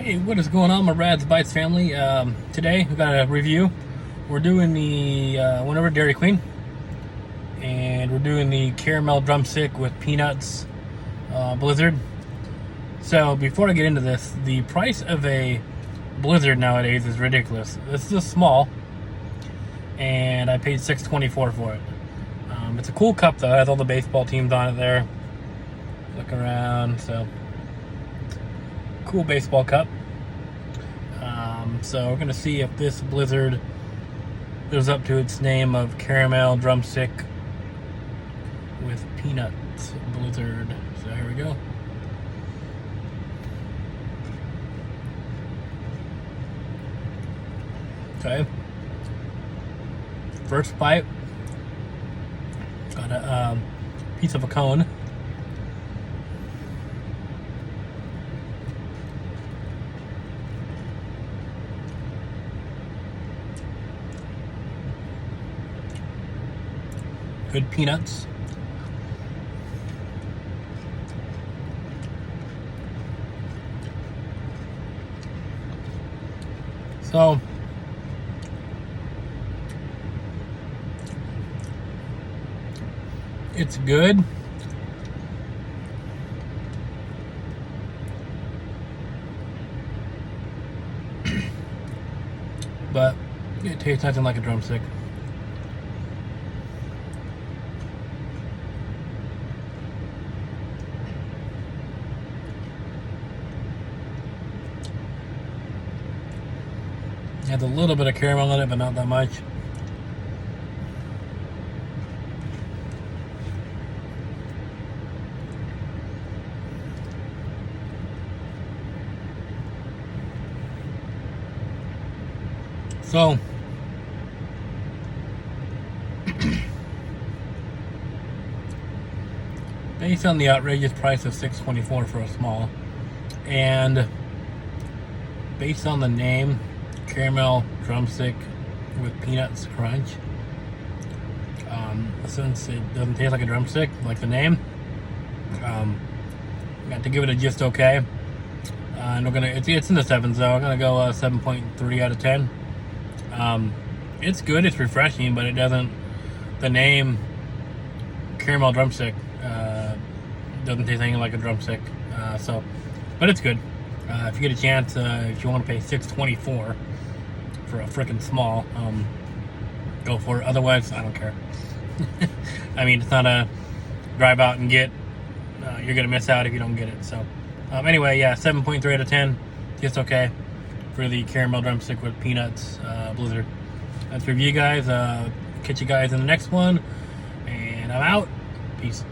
Hey, what is going on, my Rad's Bites family? Today we got a review. We're doing the went over Dairy Queen, and we're doing the caramel drumstick with peanuts blizzard. So before I get into this, the price of a blizzard nowadays is ridiculous. This is small, and I paid $6.24 for it. It's a cool cup though. It has all the baseball teams on it there. Look around, so cool baseball cup. So we're gonna see if this blizzard lives up to its name of caramel drumstick with peanuts blizzard. So here we go. Okay. First bite. Got a piece of a cone. Good peanuts. So it's good. But it tastes nothing like a drumstick. It has a little bit of caramel in it, but not that much. So based on the outrageous price of $6.24 for a small, and based on the name, caramel drumstick with peanuts crunch, since it doesn't taste like a drumstick, like the name, got to give it a just okay. And we're gonna, it's in the sevens though. I'm gonna go 7.3 out of 10. It's good, it's refreshing, but it doesn't, the name caramel drumstick doesn't taste anything like a drumstick. But it's good. If you get a chance, if you want to pay $6.24 for a freaking small, go for it. Otherwise, I don't care. I mean, it's not a drive out and get. You're gonna miss out if you don't get it. So, anyway, yeah, 7.3 out of 10, just okay for the caramel drumstick with peanuts blizzard. That's review, guys. Catch you guys in the next one, and I'm out. Peace.